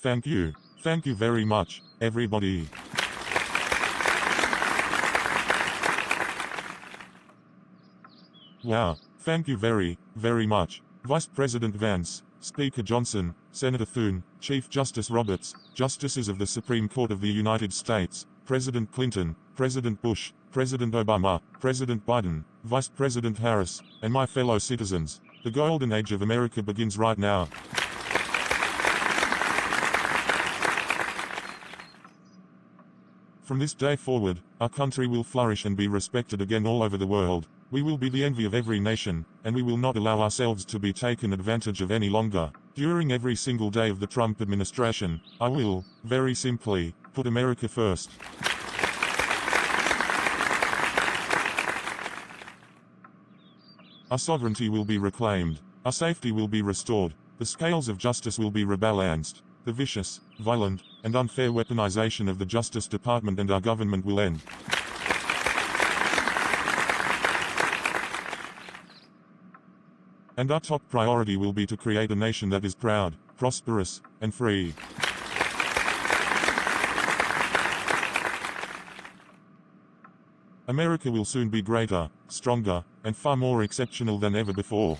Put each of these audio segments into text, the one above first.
Thank you. Thank you very much, everybody. Wow. Thank you very, very much. Vice President Vance, Speaker Johnson, Senator Thune, Chief Justice Roberts, Justices of the Supreme Court of the United States, President Clinton, President Bush, President Obama, President Biden, Vice President Harris, and my fellow citizens. The golden age of America begins right now. From this day forward, our country will flourish and be respected again all over the world. We will be the envy of every nation, and we will not allow ourselves to be taken advantage of any longer. During every single day of the Trump administration, I will, very simply, put America first. Our sovereignty will be reclaimed. Our safety will be restored. The scales of justice will be rebalanced. The vicious, violent, and unfair weaponization of the Justice Department and our government will end. And our top priority will be to create a nation that is proud, prosperous, and free. America will soon be greater, stronger, and far more exceptional than ever before.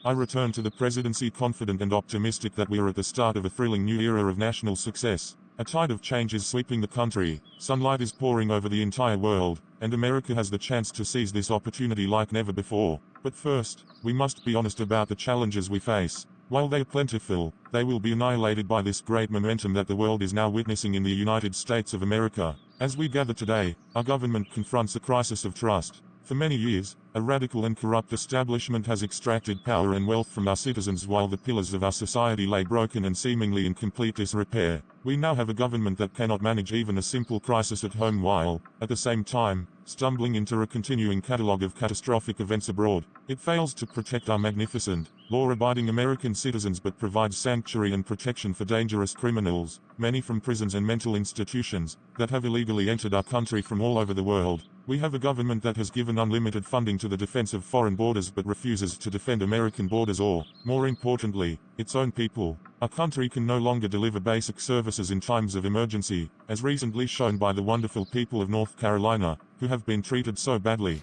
I return to the presidency confident and optimistic that we are at the start of a thrilling new era of national success. A tide of change is sweeping the country, sunlight is pouring over the entire world, and America has the chance to seize this opportunity like never before. But first, we must be honest about the challenges we face. While they are plentiful, they will be annihilated by this great momentum that the world is now witnessing in the United States of America. As we gather today, our government confronts a crisis of trust. For many years, a radical and corrupt establishment has extracted power and wealth from our citizens while the pillars of our society lay broken and seemingly in complete disrepair. We now have a government that cannot manage even a simple crisis at home while, at the same time, stumbling into a continuing catalogue of catastrophic events abroad. It fails to protect our magnificent, law-abiding American citizens but provides sanctuary and protection for dangerous criminals, many from prisons and mental institutions, that have illegally entered our country from all over the world. We have a government that has given unlimited funding to the defense of foreign borders but refuses to defend American borders or, more importantly, its own people. Our country can no longer deliver basic services in times of emergency, as recently shown by the wonderful people of North Carolina, who have been treated so badly.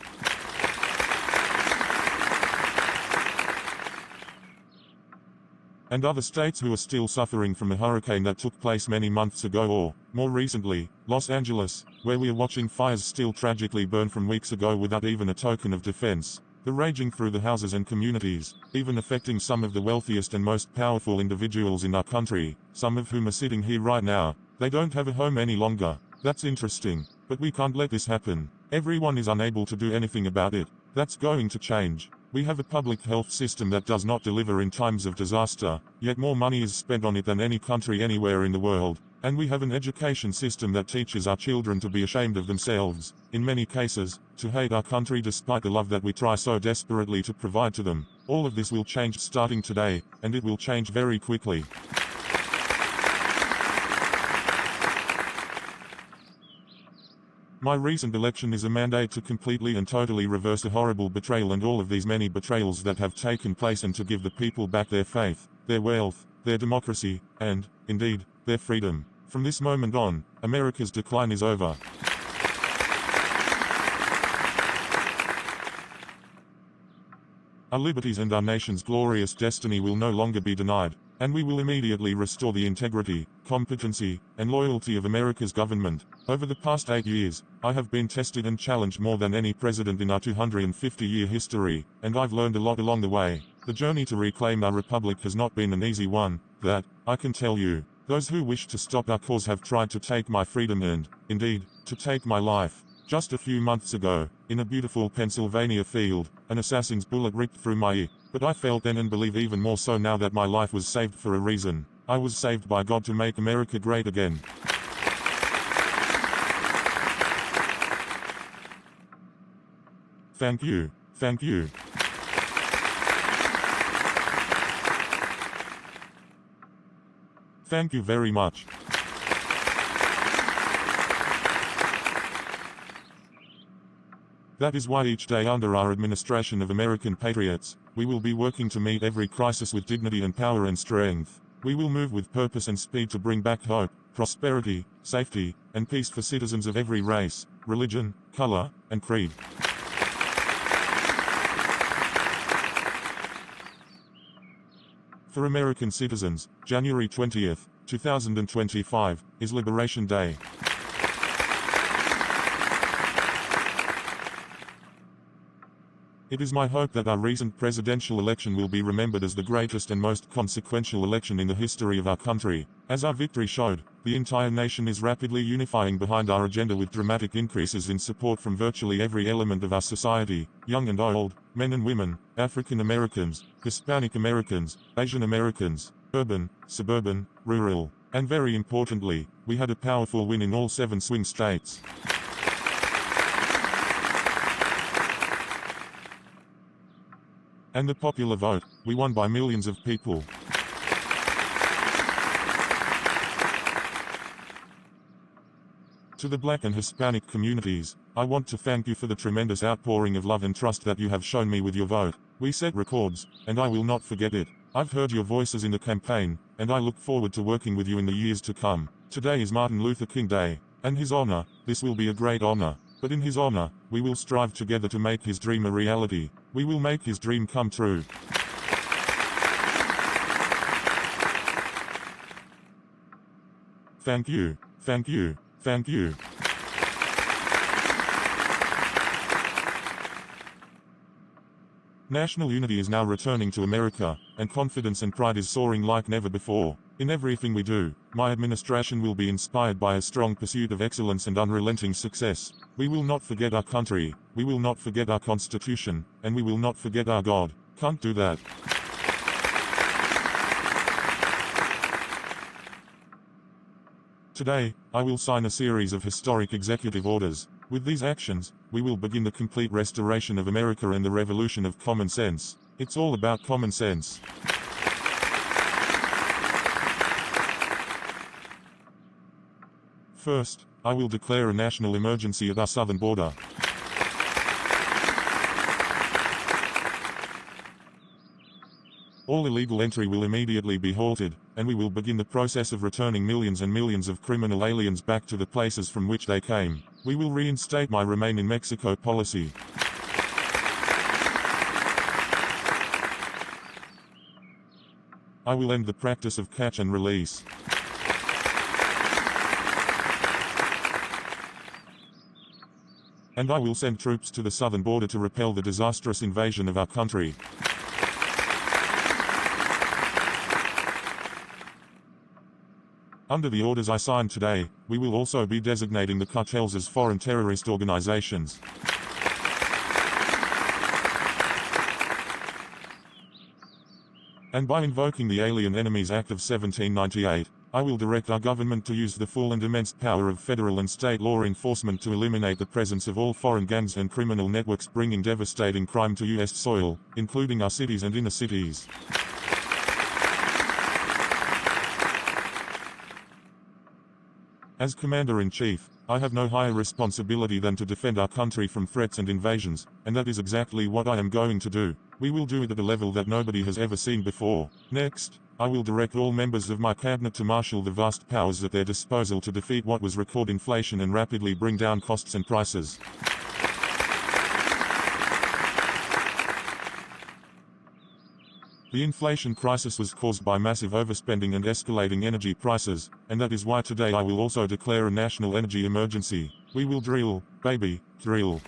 And other states who are still suffering from a hurricane that took place many months ago or, more recently, Los Angeles, where we are watching fires still tragically burn from weeks ago without even a token of defense. They're raging through the houses and communities, even affecting some of the wealthiest and most powerful individuals in our country, some of whom are sitting here right now. They don't have a home any longer. That's interesting, but we can't let this happen. Everyone is unable to do anything about it. That's going to change. We have a public health system that does not deliver in times of disaster, yet more money is spent on it than any country anywhere in the world. And we have an education system that teaches our children to be ashamed of themselves, in many cases, to hate our country despite the love that we try so desperately to provide to them. All of this will change starting today, and it will change very quickly. My recent election is a mandate to completely and totally reverse a horrible betrayal and all of these many betrayals that have taken place and to give the people back their faith, their wealth, their democracy, and, indeed, their freedom. From this moment on, America's decline is over. Our liberties and our nation's glorious destiny will no longer be denied, and we will immediately restore the integrity, competency, and loyalty of America's government. Over the past 8 years, I have been tested and challenged more than any president in our 250-year history, and I've learned a lot along the way. The journey to reclaim our republic has not been an easy one, that, I can tell you. Those who wish to stop our cause have tried to take my freedom and, indeed, to take my life. Just a few months ago, in a beautiful Pennsylvania field, an assassin's bullet ripped through my ear, but I felt then and believe even more so now that my life was saved for a reason. I was saved by God to make America great again. Thank you. Thank you. Thank you very much. That is why each day under our administration of American patriots, we will be working to meet every crisis with dignity and power and strength. We will move with purpose and speed to bring back hope, prosperity, safety, and peace for citizens of every race, religion, color, and creed. For American citizens, January 20th, 2025, is Liberation Day. It is my hope that our recent presidential election will be remembered as the greatest and most consequential election in the history of our country. As our victory showed, the entire nation is rapidly unifying behind our agenda with dramatic increases in support from virtually every element of our society, young and old, men and women, African Americans, Hispanic Americans, Asian Americans, urban, suburban, rural, and very importantly, we had a powerful win in all 7 swing states. And the popular vote, we won by millions of people. To the Black and Hispanic communities, I want to thank you for the tremendous outpouring of love and trust that you have shown me with your vote. We set records, and I will not forget it. I've heard your voices in the campaign, and I look forward to working with you in the years to come. Today is Martin Luther King Day, and his honor, this will be a great honor. But in his honor, we will strive together to make his dream a reality. We will make his dream come true. Thank you, thank you, thank you. National unity is now returning to America, and confidence and pride is soaring like never before. In everything we do, my administration will be inspired by a strong pursuit of excellence and unrelenting success. We will not forget our country, we will not forget our Constitution, and we will not forget our God. Can't do that. Today, I will sign a series of historic executive orders. With these actions, we will begin the complete restoration of America and the revolution of common sense. It's all about common sense. First, I will declare a national emergency at our southern border. All illegal entry will immediately be halted, and we will begin the process of returning millions and millions of criminal aliens back to the places from which they came. We will reinstate my Remain in Mexico policy. I will end the practice of catch and release. And I will send troops to the southern border to repel the disastrous invasion of our country. Under the orders I signed today, we will also be designating the cartels as foreign terrorist organizations. And by invoking the Alien Enemies Act of 1798, I will direct our government to use the full and immense power of federal and state law enforcement to eliminate the presence of all foreign gangs and criminal networks bringing devastating crime to U.S. soil, including our cities and inner cities. As Commander-in-Chief, I have no higher responsibility than to defend our country from threats and invasions, and that is exactly what I am going to do. We will do it at a level that nobody has ever seen before. Next, I will direct all members of my cabinet to marshal the vast powers at their disposal to defeat what was record inflation and rapidly bring down costs and prices. The inflation crisis was caused by massive overspending and escalating energy prices, and that is why today I will also declare a national energy emergency. We will drill, baby, drill.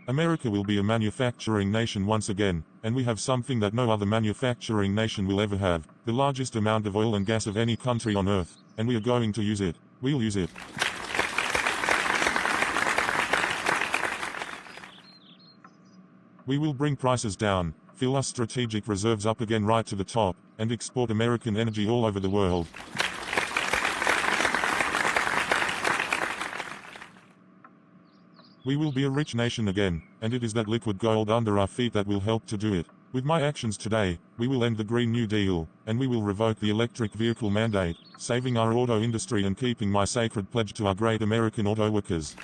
America will be a manufacturing nation once again, and we have something that no other manufacturing nation will ever have, the largest amount of oil and gas of any country on earth, and we are going to use it. We'll use it. We will bring prices down, fill our strategic reserves up again right to the top, and export American energy all over the world. We will be a rich nation again, and it is that liquid gold under our feet that will help to do it. With my actions today, we will end the Green New Deal, and we will revoke the electric vehicle mandate, saving our auto industry and keeping my sacred pledge to our great American auto workers.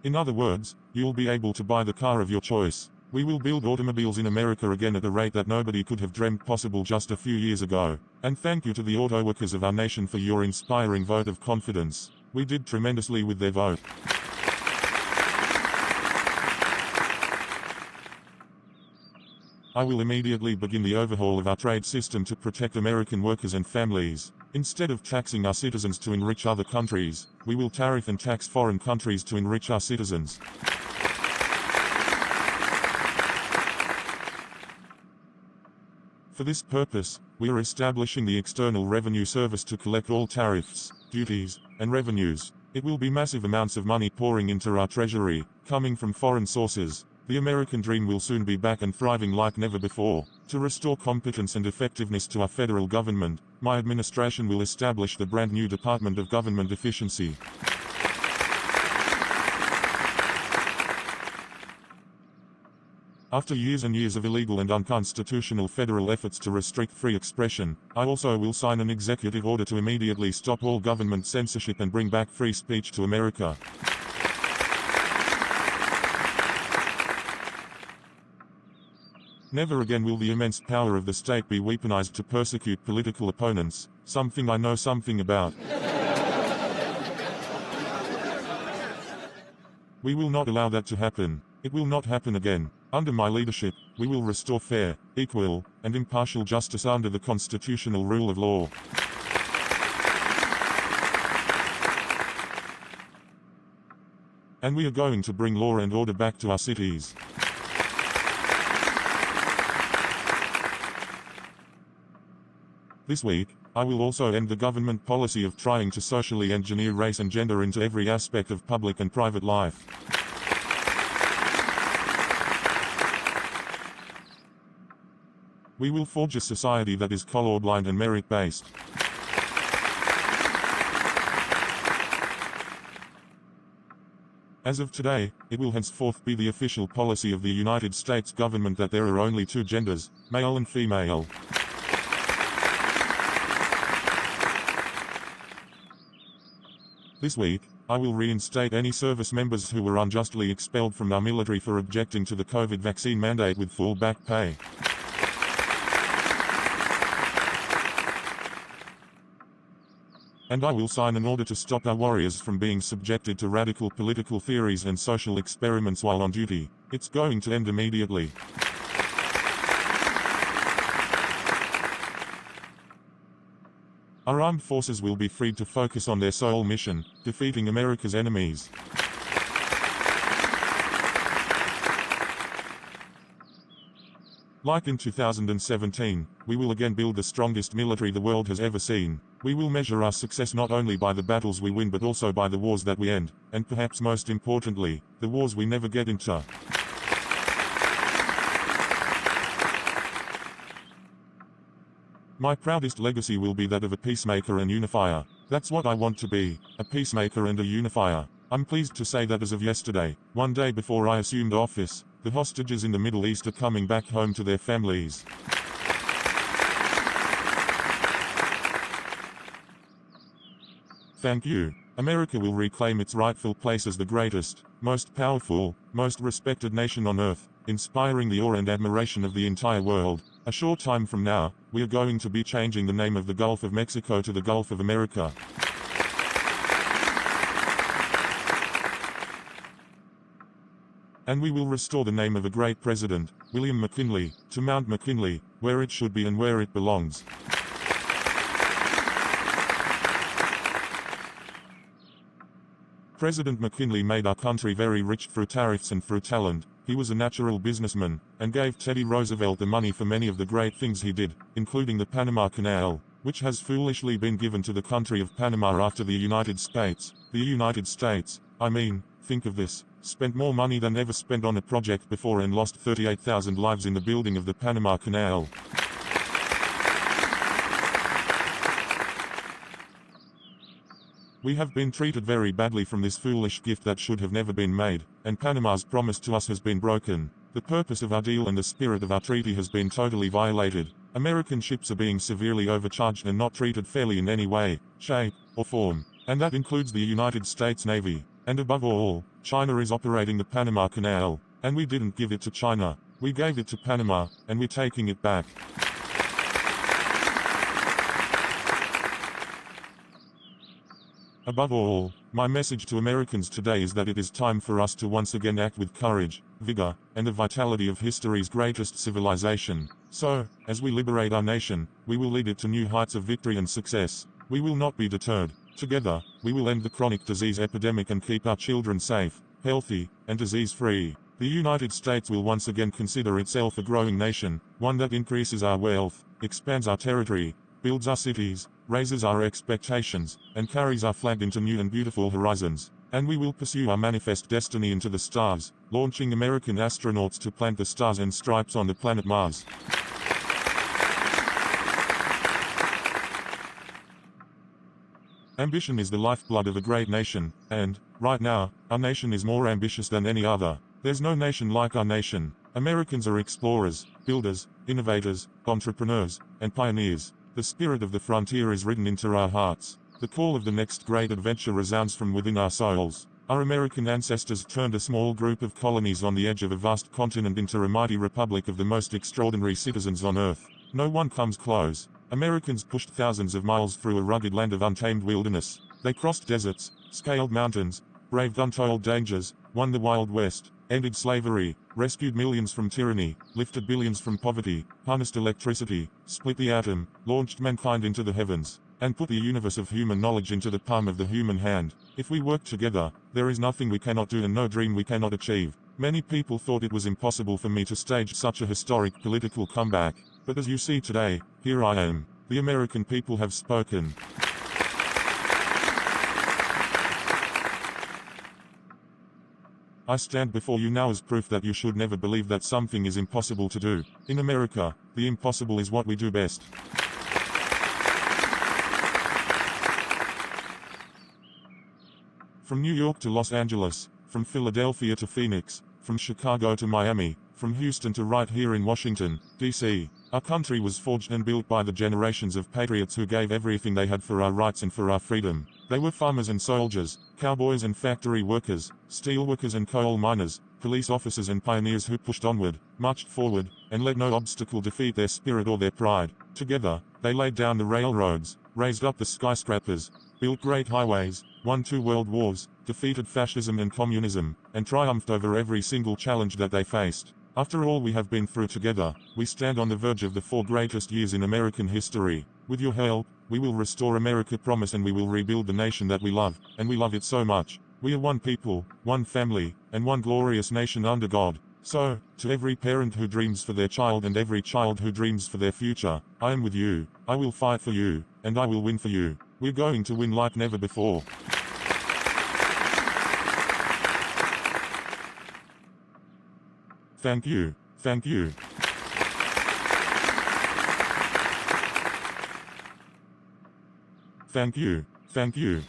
In other words, you'll be able to buy the car of your choice. We will build automobiles in America again at a rate that nobody could have dreamt possible just a few years ago. And thank you to the auto workers of our nation for your inspiring vote of confidence. We did tremendously with their vote. I will immediately begin the overhaul of our trade system to protect American workers and families. Instead of taxing our citizens to enrich other countries, we will tariff and tax foreign countries to enrich our citizens. For this purpose, we are establishing the External Revenue Service to collect all tariffs, duties, and revenues. It will be massive amounts of money pouring into our treasury, coming from foreign sources. The American dream will soon be back and thriving like never before. To restore competence and effectiveness to our federal government, my administration will establish the brand new Department of Government Efficiency. After years and years of illegal and unconstitutional federal efforts to restrict free expression, I also will sign an executive order to immediately stop all government censorship and bring back free speech to America. Never again will the immense power of the state be weaponized to persecute political opponents, something I know something about. We will not allow that to happen. It will not happen again. Under my leadership, we will restore fair, equal, and impartial justice under the constitutional rule of law. And we are going to bring law and order back to our cities. This week, I will also end the government policy of trying to socially engineer race and gender into every aspect of public and private life. We will forge a society that is colorblind and merit-based. As of today, it will henceforth be the official policy of the United States government that there are only two genders, male and female. This week, I will reinstate any service members who were unjustly expelled from our military for objecting to the COVID vaccine mandate with full back pay. And I will sign an order to stop our warriors from being subjected to radical political theories and social experiments while on duty. It's going to end immediately. Our armed forces will be freed to focus on their sole mission, defeating America's enemies. Like in 2017, we will again build the strongest military the world has ever seen. We will measure our success not only by the battles we win but also by the wars that we end, and perhaps most importantly, the wars we never get into. My proudest legacy will be that of a peacemaker and unifier. That's what I want to be, a peacemaker and a unifier. I'm pleased to say that as of yesterday, one day before I assumed office, the hostages in the Middle East are coming back home to their families. Thank you. America will reclaim its rightful place as the greatest, most powerful, most respected nation on earth, inspiring the awe and admiration of the entire world. A short time from now, we are going to be changing the name of the Gulf of Mexico to the Gulf of America. And we will restore the name of a great president, William McKinley, to Mount McKinley, where it should be and where it belongs. President McKinley made our country very rich through tariffs and through talent. He was a natural businessman, and gave Teddy Roosevelt the money for many of the great things he did, including the Panama Canal, which has foolishly been given to the country of Panama after the United States. The United States, I mean, think of this, spent more money than ever spent on a project before and lost 38,000 lives in the building of the Panama Canal. We have been treated very badly from this foolish gift that should have never been made, and Panama's promise to us has been broken. The purpose of our deal and the spirit of our treaty has been totally violated. American ships are being severely overcharged and not treated fairly in any way, shape, or form. And that includes the United States Navy. And above all, China is operating the Panama Canal. And we didn't give it to China. We gave it to Panama, and we're taking it back. Above all, my message to Americans today is that it is time for us to once again act with courage, vigor, and the vitality of history's greatest civilization. So, as we liberate our nation, we will lead it to new heights of victory and success. We will not be deterred. Together, we will end the chronic disease epidemic and keep our children safe, healthy, and disease-free. The United States will once again consider itself a growing nation, one that increases our wealth, expands our territory, builds our cities, raises our expectations, and carries our flag into new and beautiful horizons. And we will pursue our manifest destiny into the stars, launching American astronauts to plant the stars and stripes on the planet Mars. Ambition is the lifeblood of a great nation, and, right now, our nation is more ambitious than any other. There's no nation like our nation. Americans are explorers, builders, innovators, entrepreneurs, and pioneers. The spirit of the frontier is written into our hearts. The call of the next great adventure resounds from within our souls. Our American ancestors turned a small group of colonies on the edge of a vast continent into a mighty republic of the most extraordinary citizens on Earth. No one comes close. Americans pushed thousands of miles through a rugged land of untamed wilderness. They crossed deserts, scaled mountains, braved untold dangers, won the Wild West, ended slavery, rescued millions from tyranny, lifted billions from poverty, harnessed electricity, split the atom, launched mankind into the heavens, and put the universe of human knowledge into the palm of the human hand. If we work together, there is nothing we cannot do and no dream we cannot achieve. Many people thought it was impossible for me to stage such a historic political comeback, but as you see today, here I am. The American people have spoken. I stand before you now as proof that you should never believe that something is impossible to do. In America, the impossible is what we do best. From New York to Los Angeles, from Philadelphia to Phoenix, from Chicago to Miami, from Houston to right here in Washington, D.C., our country was forged and built by the generations of patriots who gave everything they had for our rights and for our freedom. They were farmers and soldiers, cowboys and factory workers, steelworkers and coal miners, police officers and pioneers who pushed onward, marched forward, and let no obstacle defeat their spirit or their pride. Together, they laid down the railroads, raised up the skyscrapers, built great highways, won 2 world wars, defeated fascism and communism, and triumphed over every single challenge that they faced. After all we have been through together, we stand on the verge of the 4 greatest years in American history. With your help, we will restore America promise and we will rebuild the nation that we love, and we love it so much. We are one people, one family, and one glorious nation under God. So, to every parent who dreams for their child and every child who dreams for their future, I am with you, I will fight for you, and I will win for you. We're going to win like never before. Thank you. Thank you. Thank you. Thank you.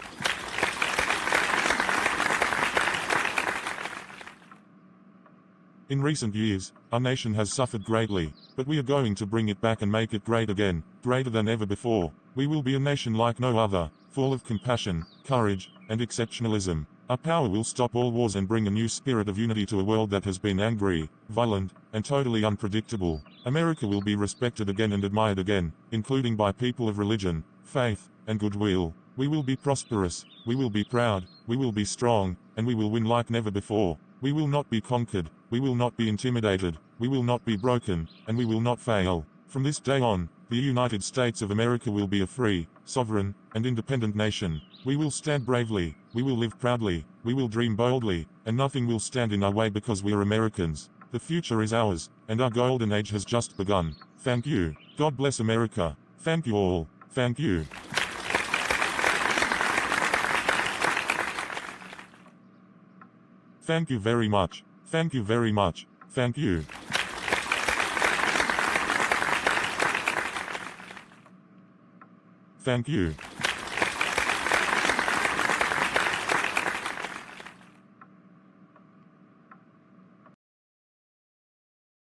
In recent years, our nation has suffered greatly, but we are going to bring it back and make it great again, greater than ever before. We will be a nation like no other, full of compassion, courage, and exceptionalism. Our power will stop all wars and bring a new spirit of unity to a world that has been angry, violent, and totally unpredictable. America will be respected again and admired again, including by people of religion, faith, and goodwill. We will be prosperous, we will be proud, we will be strong, and we will win like never before. We will not be conquered, we will not be intimidated, we will not be broken, and we will not fail. From this day on, the United States of America will be a free, sovereign, and independent nation. We will stand bravely, we will live proudly, we will dream boldly, and nothing will stand in our way because we are Americans. The future is ours, and our golden age has just begun. Thank you. God bless America. Thank you all. Thank you. Thank you very much. Thank you very much. Thank you. Thank you.